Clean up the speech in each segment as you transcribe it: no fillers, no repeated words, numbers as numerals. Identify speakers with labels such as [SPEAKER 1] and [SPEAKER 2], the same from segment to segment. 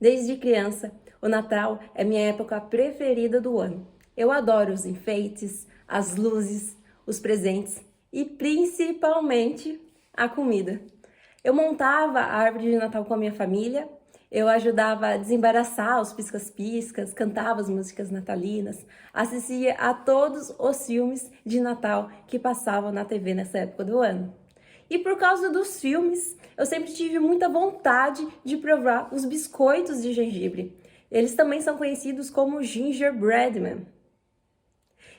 [SPEAKER 1] Desde criança, o Natal é minha época preferida do ano. Eu adoro os enfeites, as luzes, os presentes e principalmente a comida. Eu montava a árvore de Natal com a minha família, eu ajudava a desembaraçar os piscas-piscas, cantava as músicas natalinas, assistia a todos os filmes de Natal que passavam na TV nessa época do ano. E por causa dos filmes, eu sempre tive muita vontade de provar os biscoitos de gengibre. Eles também são conhecidos como gingerbread man.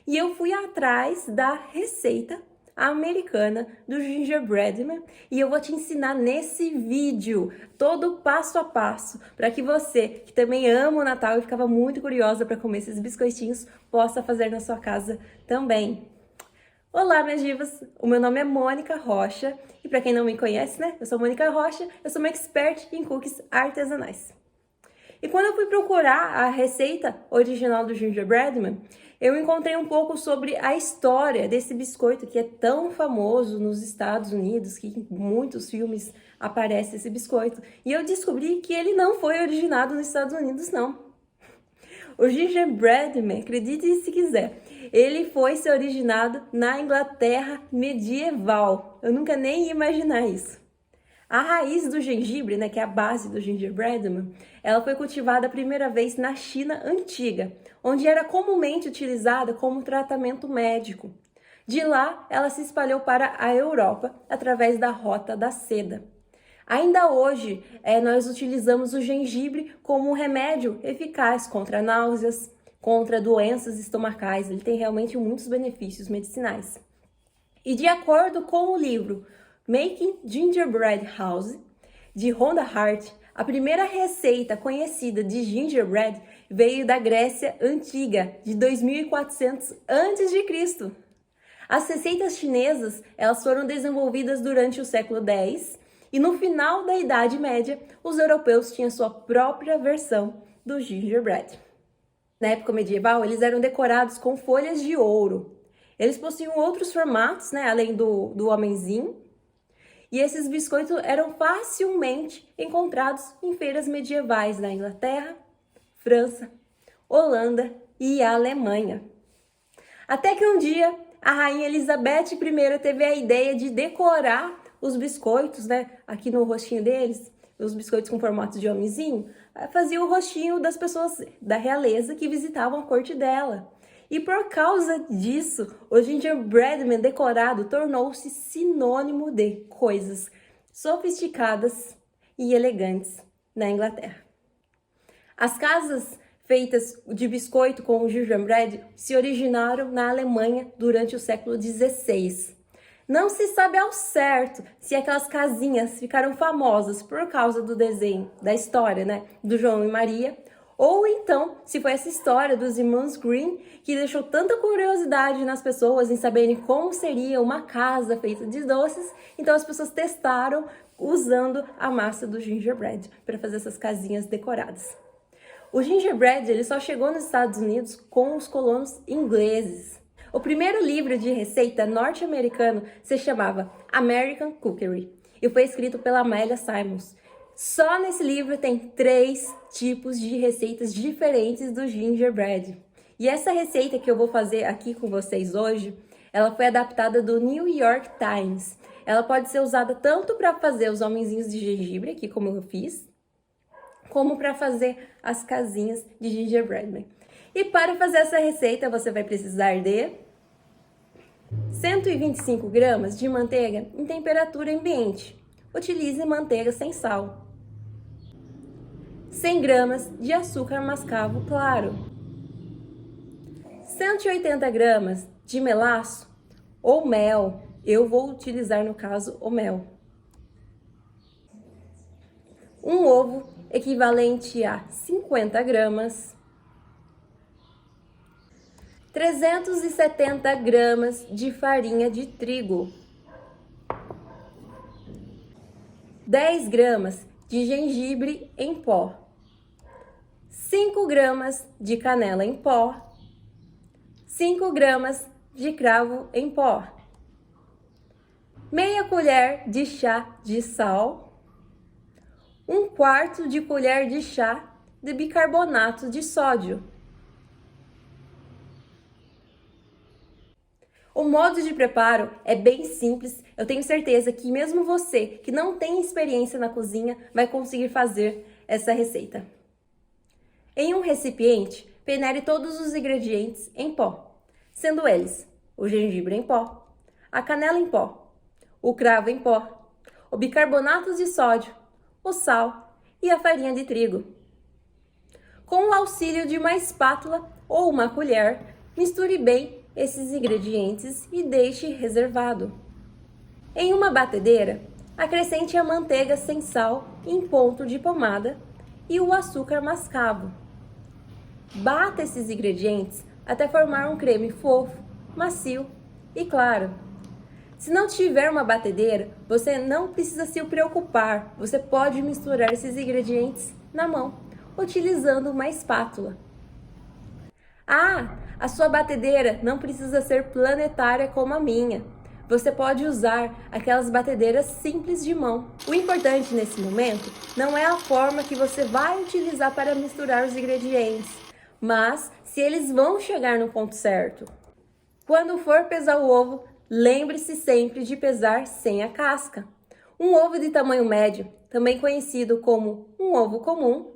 [SPEAKER 1] E eu fui atrás da receita americana do gingerbread man e eu vou te ensinar nesse vídeo todo passo a passo para que você, que também ama o Natal e ficava muito curiosa para comer esses biscoitinhos, possa fazer na sua casa também. Olá, minhas divas! O meu nome é Mônica Rocha e para quem não me conhece, né? Eu sou Mônica Rocha, eu sou uma expert em cookies artesanais. E quando eu fui procurar a receita original do gingerbread man, eu encontrei um pouco sobre a história desse biscoito que é tão famoso nos Estados Unidos, que em muitos filmes aparece esse biscoito. E eu descobri que ele não foi originado nos Estados Unidos, não. O gingerbread man, acredite se quiser, ele foi ser originado na Inglaterra medieval. Eu nunca nem ia imaginar isso. A raiz do gengibre, né, que é a base do gingerbread man, ela foi cultivada a primeira vez na China antiga, onde era comumente utilizada como tratamento médico. De lá, ela se espalhou para a Europa através da Rota da Seda. Ainda hoje, nós utilizamos o gengibre como um remédio eficaz contra náuseas, contra doenças estomacais. Ele tem realmente muitos benefícios medicinais. E de acordo com o livro Making Gingerbread House, de Rhonda Hart, a primeira receita conhecida de gingerbread veio da Grécia Antiga, de 2400 a.C. As receitas chinesas, elas foram desenvolvidas durante o século X e no final da Idade Média, os europeus tinham sua própria versão do gingerbread. Na época medieval, eles eram decorados com folhas de ouro. Eles possuíam outros formatos, né, além do homenzinho. E esses biscoitos eram facilmente encontrados em feiras medievais na Inglaterra, França, Holanda e Alemanha. Até que um dia, a rainha Elizabeth I teve a ideia de decorar os biscoitos, né, aqui no rostinho deles, os biscoitos com formato de homenzinho, fazia o rostinho das pessoas da realeza que visitavam a corte dela. E por causa disso, o gingerbread man decorado tornou-se sinônimo de coisas sofisticadas e elegantes na Inglaterra. As casas feitas de biscoito com o gingerbread se originaram na Alemanha durante o século XVI. Não se sabe ao certo se aquelas casinhas ficaram famosas por causa do desenho, da história, né, do João e Maria, ou então se foi essa história dos irmãos Grimm que deixou tanta curiosidade nas pessoas em saberem como seria uma casa feita de doces, então as pessoas testaram usando a massa do gingerbread para fazer essas casinhas decoradas. O gingerbread ele só chegou nos Estados Unidos com os colonos ingleses. O primeiro livro de receita norte-americano se chamava American Cookery e foi escrito pela Amelia Simons. Só nesse livro tem 3 tipos de receitas diferentes do gingerbread. E essa receita que eu vou fazer aqui com vocês hoje, ela foi adaptada do New York Times. Ela pode ser usada tanto para fazer os homenzinhos de gengibre, aqui como eu fiz, como para fazer as casinhas de gingerbread man. E para fazer essa receita, você vai precisar de 125 gramas de manteiga em temperatura ambiente. Utilize manteiga sem sal. 100 gramas de açúcar mascavo claro. 180 gramas de melaço ou mel. Eu vou utilizar, no caso, o mel. Um ovo equivalente a 50 gramas. 370 gramas de farinha de trigo, 10 gramas de gengibre em pó, 5 gramas de canela em pó, 5 gramas de cravo em pó, meia colher de chá de sal, 1/4 de colher de chá de bicarbonato de sódio. O modo de preparo é bem simples, eu tenho certeza que mesmo você que não tem experiência na cozinha vai conseguir fazer essa receita. Em um recipiente, peneire todos os ingredientes em pó, sendo eles o gengibre em pó, a canela em pó, o cravo em pó, o bicarbonato de sódio, o sal e a farinha de trigo. Com o auxílio de uma espátula ou uma colher, misture bem esses ingredientes e deixe reservado. Em uma batedeira, acrescente a manteiga sem sal em ponto de pomada e o açúcar mascavo. Bata esses ingredientes até formar um creme fofo, macio e claro. Se não tiver uma batedeira, você não precisa se preocupar, você pode misturar esses ingredientes na mão, utilizando uma espátula. A sua batedeira não precisa ser planetária como a minha. Você pode usar aquelas batedeiras simples de mão. O importante nesse momento não é a forma que você vai utilizar para misturar os ingredientes, mas se eles vão chegar no ponto certo. Quando for pesar o ovo, lembre-se sempre de pesar sem a casca. Um ovo de tamanho médio, também conhecido como um ovo comum,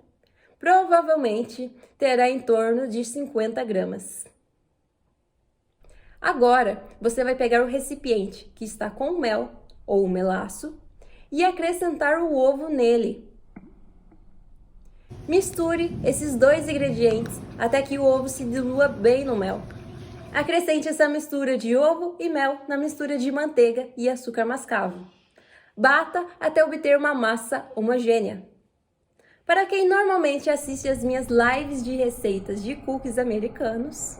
[SPEAKER 1] provavelmente terá em torno de 50 gramas. Agora, você vai pegar o recipiente que está com mel ou melaço e acrescentar o ovo nele. Misture esses dois ingredientes até que o ovo se dilua bem no mel. Acrescente essa mistura de ovo e mel na mistura de manteiga e açúcar mascavo. Bata até obter uma massa homogênea. Para quem normalmente assiste as minhas lives de receitas de cookies americanos,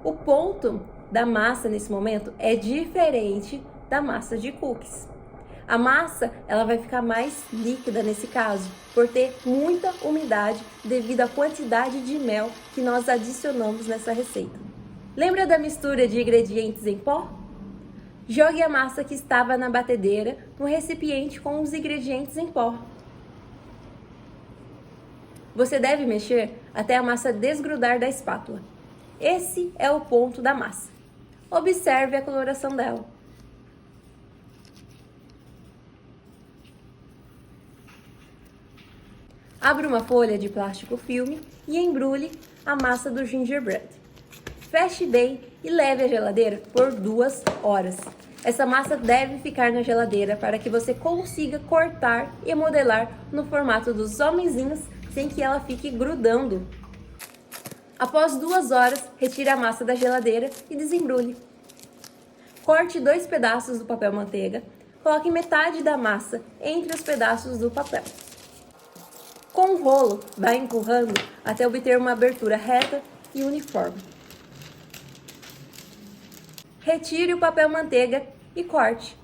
[SPEAKER 1] o ponto da massa nesse momento é diferente da massa de cookies. A massa ela vai ficar mais líquida nesse caso, por ter muita umidade devido à quantidade de mel que nós adicionamos nessa receita. Lembra da mistura de ingredientes em pó? Jogue a massa que estava na batedeira no recipiente com os ingredientes em pó. Você deve mexer até a massa desgrudar da espátula. Esse é o ponto da massa. Observe a coloração dela. Abra uma folha de plástico filme e embrulhe a massa do gingerbread. Feche bem e leve à geladeira por 2 horas. Essa massa deve ficar na geladeira para que você consiga cortar e modelar no formato dos homenzinhos sem que ela fique grudando. Após 2 horas, retire a massa da geladeira e desembrulhe. Corte 2 pedaços do papel manteiga, coloque metade da massa entre os pedaços do papel. Com o rolo, vá empurrando até obter uma abertura reta e uniforme. Retire o papel manteiga e corte.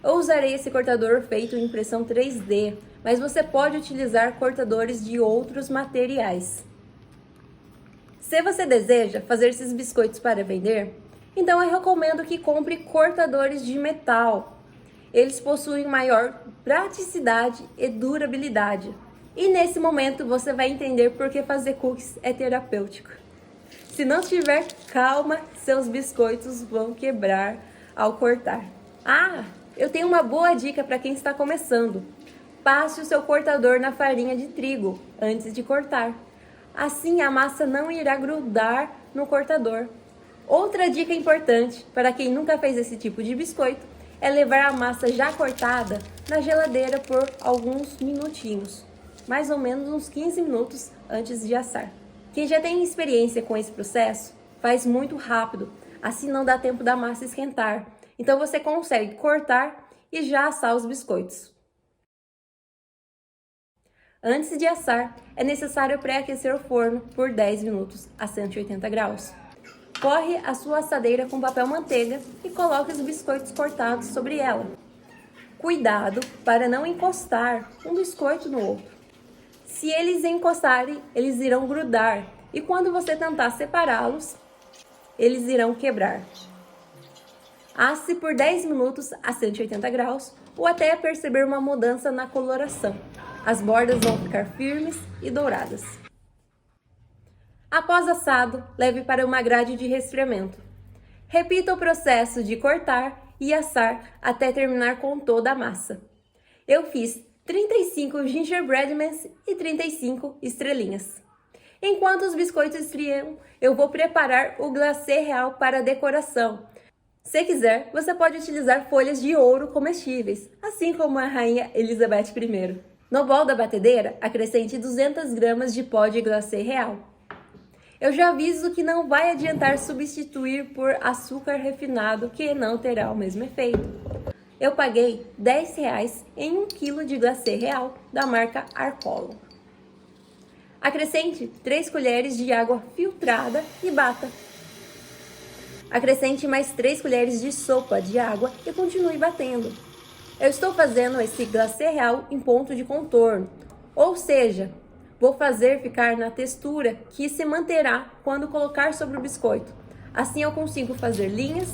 [SPEAKER 1] Eu usarei esse cortador feito em impressão 3D, mas você pode utilizar cortadores de outros materiais. Se você deseja fazer esses biscoitos para vender, então eu recomendo que compre cortadores de metal. Eles possuem maior praticidade e durabilidade. E nesse momento você vai entender por que fazer cookies é terapêutico. Se não tiver calma, seus biscoitos vão quebrar ao cortar. Eu tenho uma boa dica para quem está começando. Passe o seu cortador na farinha de trigo antes de cortar. Assim a massa não irá grudar no cortador. Outra dica importante para quem nunca fez esse tipo de biscoito é levar a massa já cortada na geladeira por alguns minutinhos, mais ou menos uns 15 minutos antes de assar. Quem já tem experiência com esse processo faz muito rápido, assim não dá tempo da massa esquentar. Então você consegue cortar e já assar os biscoitos. Antes de assar, é necessário pré-aquecer o forno por 10 minutos a 180 graus. Corre a sua assadeira com papel manteiga e coloque os biscoitos cortados sobre ela. Cuidado para não encostar um biscoito no outro. Se eles encostarem, eles irão grudar e quando você tentar separá-los, eles irão quebrar. Asse por 10 minutos a 180 graus ou até perceber uma mudança na coloração. As bordas vão ficar firmes e douradas. Após assado, leve para uma grade de resfriamento. Repita o processo de cortar e assar até terminar com toda a massa. Eu fiz 35 gingerbreadmans e 35 estrelinhas. Enquanto os biscoitos esfriam, eu vou preparar o glacê real para a decoração. Se quiser, você pode utilizar folhas de ouro comestíveis, assim como a rainha Elizabeth I. No bol da batedeira, acrescente 200 gramas de pó de glacê real. Eu já aviso que não vai adiantar substituir por açúcar refinado, que não terá o mesmo efeito. Eu paguei R$10 em 1 kg de glacê real da marca Arcolo. Acrescente 3 colheres de água filtrada e bata. Acrescente mais 3 colheres de sopa de água e continue batendo. Eu estou fazendo esse glacê real em ponto de contorno, ou seja, vou fazer ficar na textura que se manterá quando colocar sobre o biscoito. Assim eu consigo fazer linhas,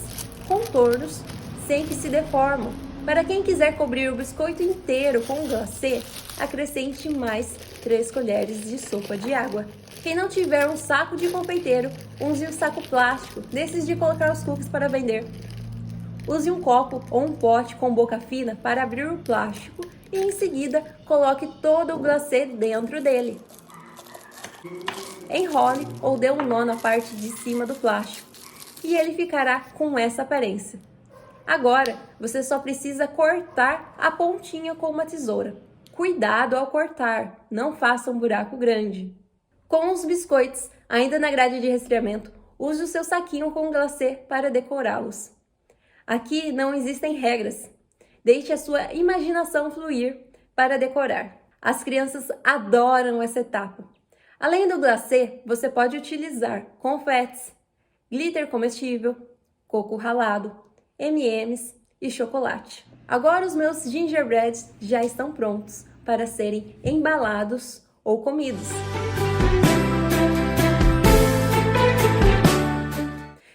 [SPEAKER 1] contornos, sem que se deformam. Para quem quiser cobrir o biscoito inteiro com glacê, acrescente mais 3 colheres de sopa de água. Quem não tiver um saco de confeiteiro, use um saco plástico, desses de colocar os cookies para vender. Use um copo ou um pote com boca fina para abrir o plástico e em seguida coloque todo o glacê dentro dele. Enrole ou dê um nó na parte de cima do plástico e ele ficará com essa aparência. Agora, você só precisa cortar a pontinha com uma tesoura. Cuidado ao cortar, não faça um buraco grande. Com os biscoitos ainda na grade de resfriamento, use o seu saquinho com glacê para decorá-los. Aqui não existem regras. Deixe a sua imaginação fluir para decorar. As crianças adoram essa etapa. Além do glacê, você pode utilizar confetes, glitter comestível, coco ralado, M&M's e chocolate. Agora os meus gingerbreads já estão prontos para serem embalados ou comidos.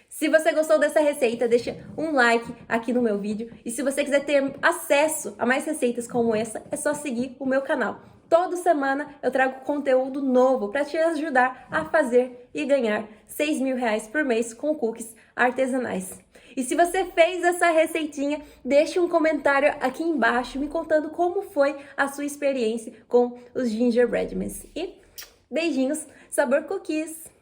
[SPEAKER 1] Se você gostou dessa receita, deixa um like aqui no meu vídeo. E se você quiser ter acesso a mais receitas como essa, é só seguir o meu canal. Toda semana eu trago conteúdo novo para te ajudar a fazer e ganhar R$6.000 por mês com cookies artesanais. E se você fez essa receitinha, deixe um comentário aqui embaixo me contando como foi a sua experiência com os gingerbreadmans. E beijinhos, sabor cookies!